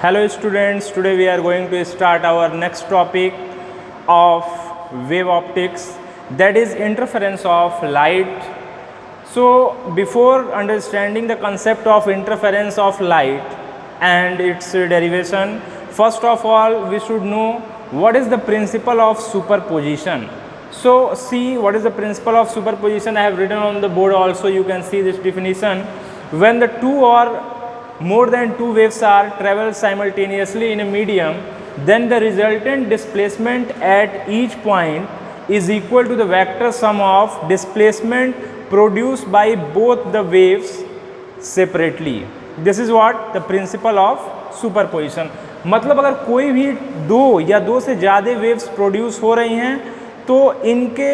Hello students, today we are going to start our next topic of wave optics, that is interference of light. So before understanding the concept of interference of light and its derivation, first of all we should know what is the principle of superposition. So see what is the principle of superposition. I have written on the board also, you can see this definition. When the two or more than two waves are travel simultaneously in a medium, then the resultant displacement at each point is equal to the vector sum of displacement produced by both the waves separately. This is what the principle of superposition. मतलब अगर कोई भी दो या दो से ज़्यादा waves produce हो रही हैं तो इनके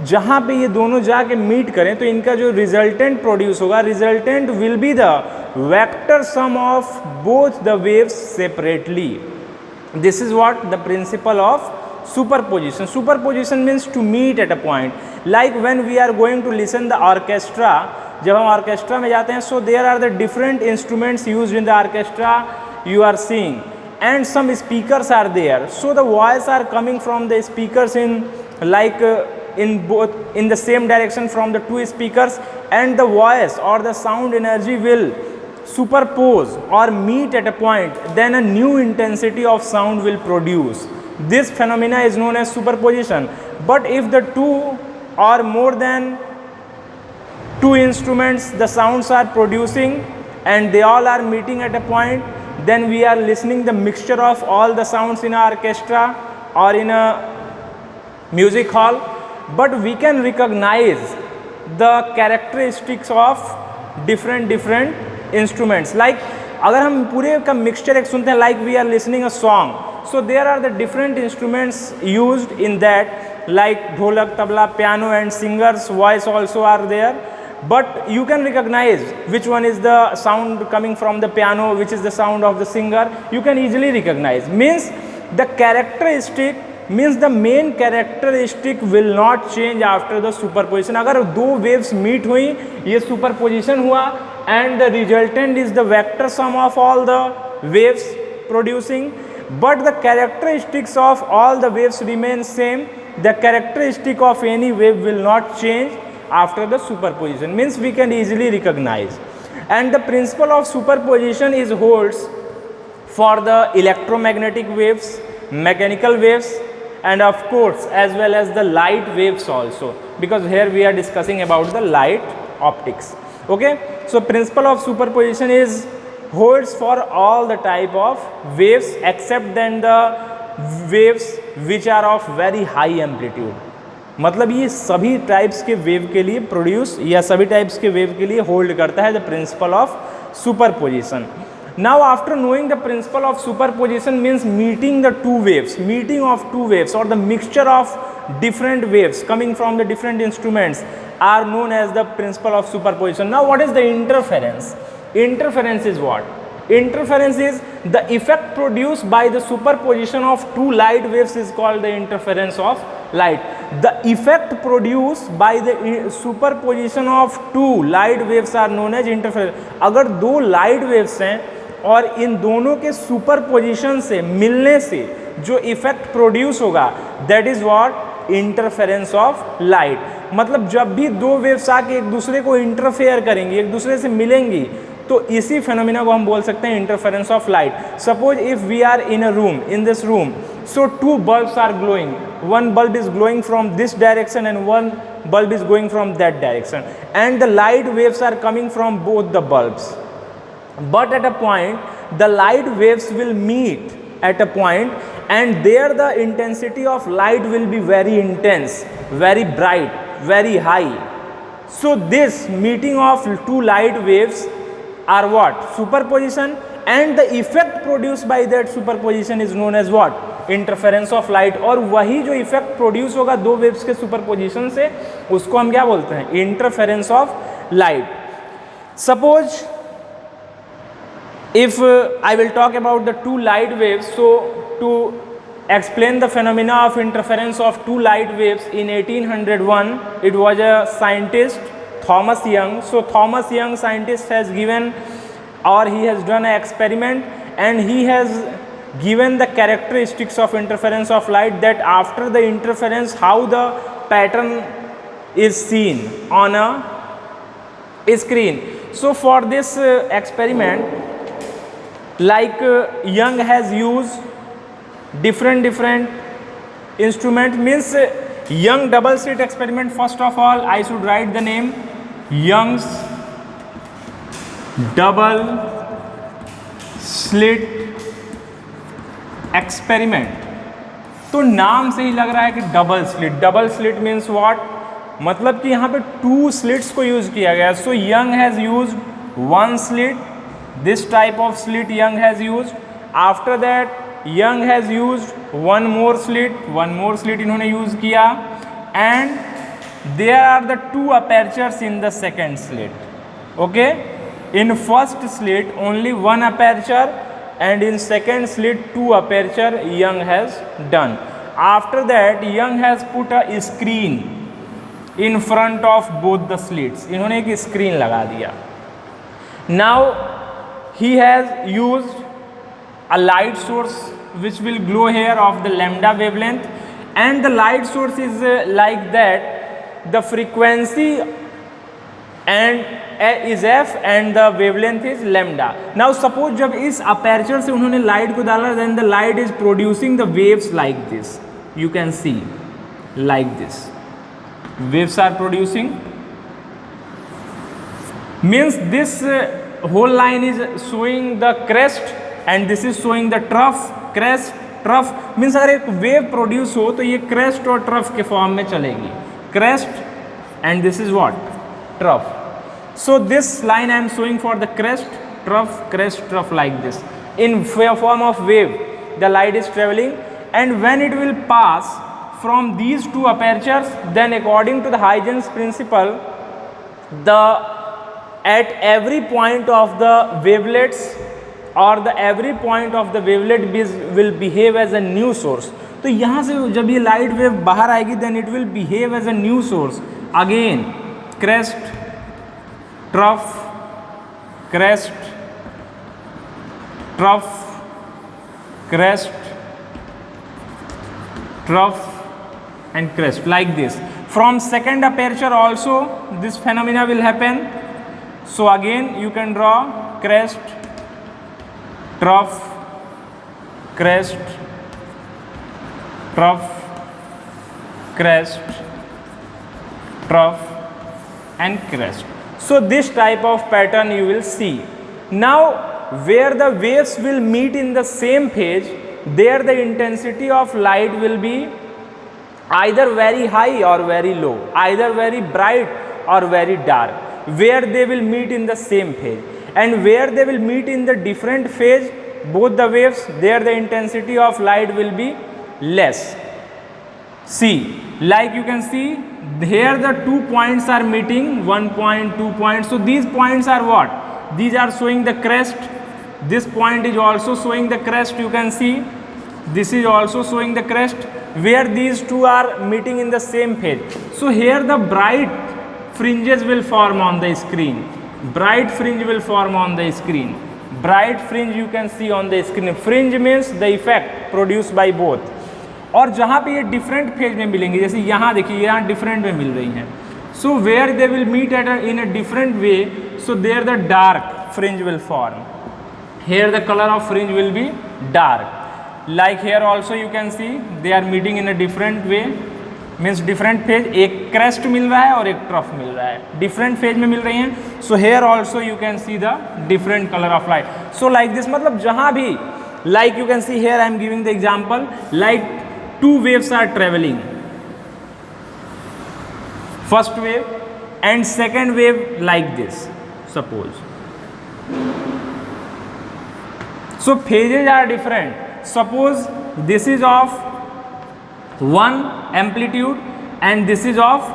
जहाँ पे ये दोनों जाके मीट करें तो इनका जो रिजल्टेंट प्रोड्यूस होगा, resultant will be the vector sum of both the waves separately. This is what the principle of superposition. Superposition means to meet at a point. Like when we are going to listen the orchestra, जब हम orchestra में जाते हैं, so there are the different instruments used in the orchestra you are seeing and some speakers are there, so the voice are coming from the speakers in like in the same direction from the two speakers, and the voice or the sound energy will superpose or meet at a point, then a new intensity of sound will produce. This phenomena is known as superposition. But if the two or more than two instruments the sounds are producing and they all are meeting at a point, then we are listening the mixture of all the sounds in a orchestra or in a music hall, but we can recognize the characteristics of different instruments. Like अगर हम पूरे का mixture एक सुनते हैं, like we are listening a song, so there are the different instruments used in that, like ढोलक, tabla, piano and singers voice also are there. But you can recognize which one is the sound coming from the piano, which is the sound of the singer. You can easily recognize. Means the characteristic, means the main characteristic will not change after the superposition. अगर दो waves meet हुई, ये superposition हुआ, and the resultant is the vector sum of all the waves producing, but the characteristics of all the waves remain same. The characteristic of any wave will not change after the superposition, means we can easily recognize. And the principle of superposition is holds for the electromagnetic waves, mechanical waves, and of course as well as the light waves also, because here we are discussing about the light optics. Okay, so principle of superposition is holds for all the type of waves except then the waves which are of very high amplitude. मतलब ये सभी types के wave के लिए produce या सभी types के wave के लिए होल्ड करता है the principle of superposition. Now after knowing the principle of superposition means meeting the two waves, meeting of two waves और the mixture of different waves coming from the different instruments are known as the principle of superposition. Now what is the interference? Interference is what? Interference is the effect produced by the superposition of two light waves is called the interference of light. The effect produced by the superposition of two light waves are known as interference. अगर दो light waves हैं और इन दोनों के superposition से मिलने से जो effect produce होगा, that is what interference of light. मतलब जब भी दो waves आके एक दूसरे को interfere करेंगी, एक दूसरे से मिलेंगी, तो इसी फेनोमेना को हम बोल सकते हैं interference of light. Suppose if we are in a room, in this room, so two bulbs are glowing, one bulb is glowing from this direction and one bulb is going from that direction, and the light waves are coming from both the bulbs, but at a point the light waves will meet at a point, and there the intensity of light will be very intense, very bright, very high. So this meeting of two light waves are what? Superposition, and the effect produced by that superposition is known as what? Interference of light. और वही जो effect produce होगा दो waves के superposition से, उसको हम क्या बोलते हैं? Interference of light. Suppose if I will talk about the two light waves, so to explain the phenomena of interference of two light waves in 1801, it was a scientist Thomas Young. So Thomas Young scientist has given or he has done an experiment, and he has given the characteristics of interference of light, that after the interference how the pattern is seen on a screen. So for this experiment, like Young has used different instrument, means Young double slit experiment. First of all, I should write the name Young's double slit experiment. तो नाम से ही लग रहा है कि double slit. Double slit means what, मतलब कि यहाँ पे 2 स्लिट्स को यूज किया गया. So Young has used 1 slit, this type of slit Young has used. After that Young has used 1 more slit इन्होंने यूज किया. And there are the 2 apertures in the second slit. Okay, in first slit only 1 aperture and in second slit 2 aperture Young has done. After that Young has put a screen in front of both the slits. इन्होंने एक screen लगा दिया. Now he has used a light source which will glow here of the lambda wavelength, and the light source is like that. The frequency and is f and the wavelength is lambda. Now suppose जब इस aperture से उन्होंने light को डाला, then the light is producing the waves like this. You can see like this. Waves are producing. Means this whole line is showing the crest and this is showing the trough. Crest, trough means अगर एक wave produce हो तो ये crest और trough के form में चलेगी. Crest and this is what? Trough. So this line I am showing for the crest, trough like this. In form of wave, the light is traveling, and when it will pass from these 2 apertures, then according to the Huygens principle, at every point of the wavelets or the every point of the wavelet will behave as a new source. तो यहाँ से जब ये light wave बाहर आएगी, then it will behave as a new source. Again, crest, trough, crest, trough, crest, trough and crest like this. From second aperture also this phenomena will happen. So again you can draw crest, trough, crest, trough, crest, trough and crest. So this type of pattern you will see. Now where the waves will meet in the same phase, there the intensity of light will be either very high or very low, either very bright or very dark, where they will meet in the same phase. And where they will meet in the different phase, both the waves, there the intensity of light will be less. See, like you can see here the 2 points are meeting, 1 point, 2 points. So these points are what? These are showing the crest. This point is also showing the crest, you can see. This is also showing the crest, where these 2 are meeting in the same phase. So here the bright fringes will form on the screen. Bright fringe will form on the screen. Bright fringe you can see on the screen. Fringe means the effect produced by both. और जहाँ पे ये different phase में मिलेंगे, जैसे यहाँ देखिए यहाँ डिफरेंट में मिल रही हैं. So where they will meet at in a different way, so there the dark fringe will form. Here the colour of fringe will be dark. Like here also you can see they are meeting in a different way. Means different phase, एक crest मिल रहा है और एक trough मिल रहा है, different phase में मिल रही हैं. So here also you can see the different colour of light. So like this, मतलब जहाँ भी, like you can see here I am giving the example, like 2 waves are traveling, first wave and second wave like this, suppose. So phases are different. Suppose this is of 1 amplitude and this is of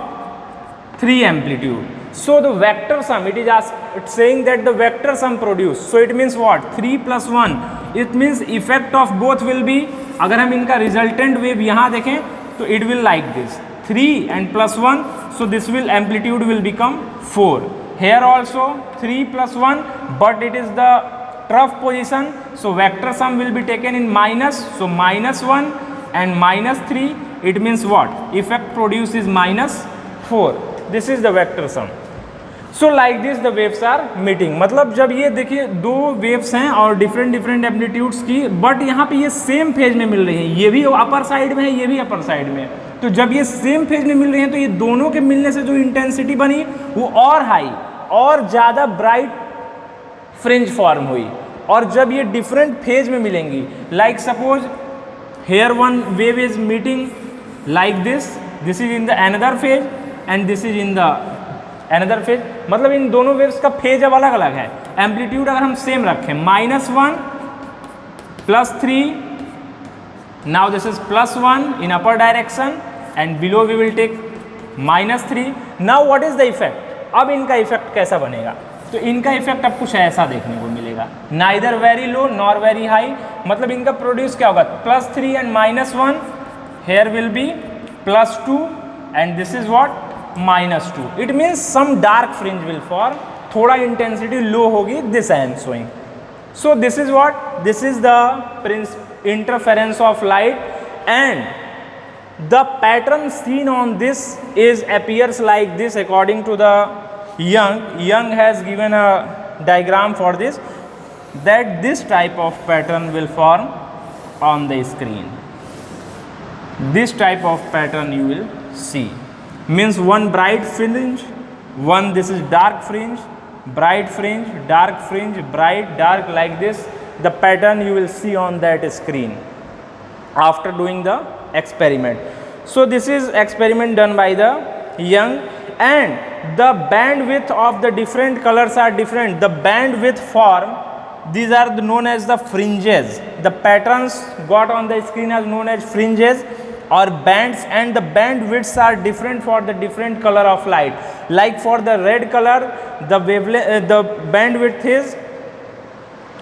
3 amplitude. So the vector sum, it is it's saying that the vector sum produced. So it means what? 3 plus 1. It means effect of both will be, अगर हम इनका resultant wave यहाँ देखें तो it will like this 3 and plus 1. So this will amplitude will become 4. Here also 3 plus 1, but it is the trough position, so vector sum will be taken in minus, so -1 and -3, it means what? Effect produced is -4. This is the vector sum. So like this the waves are meeting. मतलब जब ये देखिए दो waves हैं और different amplitudes की, but यहाँ पे ये सेम फेज में मिल रही हैं, ये भी अपर साइड में है, ये भी अपर साइड में है, तो जब ये सेम फेज में मिल रही हैं तो ये दोनों के मिलने से जो इंटेंसिटी बनी वो और हाई और ज़्यादा ब्राइट फ्रिंज फॉर्म हुई। और जब ये डिफरेंट फेज में मिलेंगी, like suppose here one wave is meeting like this is in the another phase and this is in the another phase, मतलब इन दोनों वेव्स का फेज अब अलग अलग है। एम्पलीट्यूड अगर हम सेम रखें -1 +3, now this is +1 in upper direction and below we will take -3। Now what is the effect? अब इनका इफेक्ट कैसा बनेगा? तो इनका इफेक्ट अब कुछ ऐसा देखने को मिलेगा, neither very low nor very high, मतलब इनका प्रोड्यूस क्या होगा? +3 and -1, here will be +2 and this is what? -2. It means some dark fringe will form, थोड़ा इंटेंसिटी लो होगी, this I am showing. So this is what, this is the interference of light, and the pattern seen on this is appears like this according to the Young has given a diagram for this, that this type of pattern will form on the screen. This type of pattern you will see, means one bright fringe, one this is dark fringe, bright fringe, bright, dark, like this the pattern you will see on that screen after doing the experiment. So this is experiment done by the Young, and the bandwidth of the different colors are different. The bandwidth form, these are known as the fringes. The patterns got on the screen are known as fringes or bands, and the bandwidths are different for the different color of light. Like for the red color, the wavelength, the bandwidth is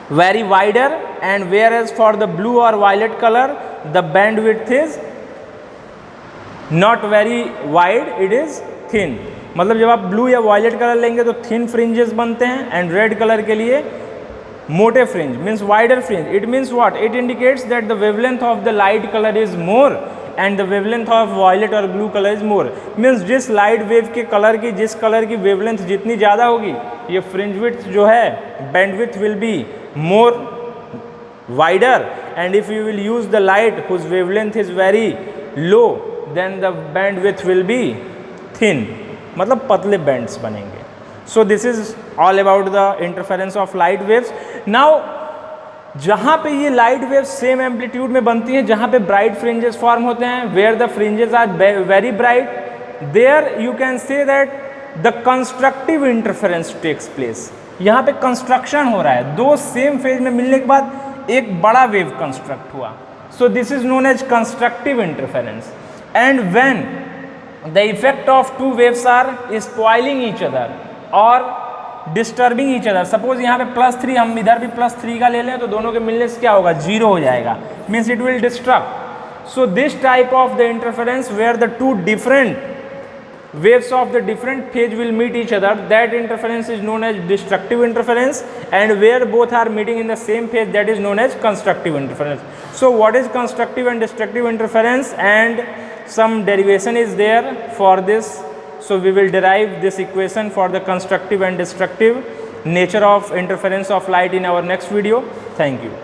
very wider, and whereas for the blue or violet color, the bandwidth is not very wide, it is thin. मतलब जब आप blue या violet colour लेंगे तो thin fringes बनते हैं, and red colour के लिए मोटे fringe, means wider fringe. It means what? It indicates that the wavelength of the light colour is more and the wavelength of violet और blue colour is more. Means जिस light wave के colour की, जिस colour की wavelength जितनी ज़्यादा होगी, ये फ्रिंज विड्थ जो है, bandwidth will be more wider, and if you will use the light whose wavelength is very low, then the bandwidth will be thin, मतलब पतले बैंड्स बनेंगे. So this is all about the interference of light waves. Now जहाँ पे ये light waves same amplitude में बनती हैं, जहाँ पे ब्राइट फ्रिंजेस फॉर्म होते हैं, where the fringes are very bright, there you can say that the constructive interference takes place. यहाँ पे कंस्ट्रक्शन हो रहा है, दो सेम फेज में मिलने के बाद एक बड़ा वेव कंस्ट्रक्ट हुआ. So this is known as constructive interference. And when the effect of two waves are spoiling each other और डिस्टर्बिंग ईच अदर. सपोज यहाँ पे +3, हम इधर भी +3 का ले लें, तो दोनों के मिलने से क्या होगा? 0 हो जाएगा, means it will destruct. So this type of the interference where the two different waves of the different phase will meet each other, that interference is known as destructive interference, and where both are meeting in the same phase, that is known as constructive interference. So what is constructive and destructive interference, and some derivation is there for this. So we will derive this equation for the constructive and destructive nature of interference of light in our next video. Thank you.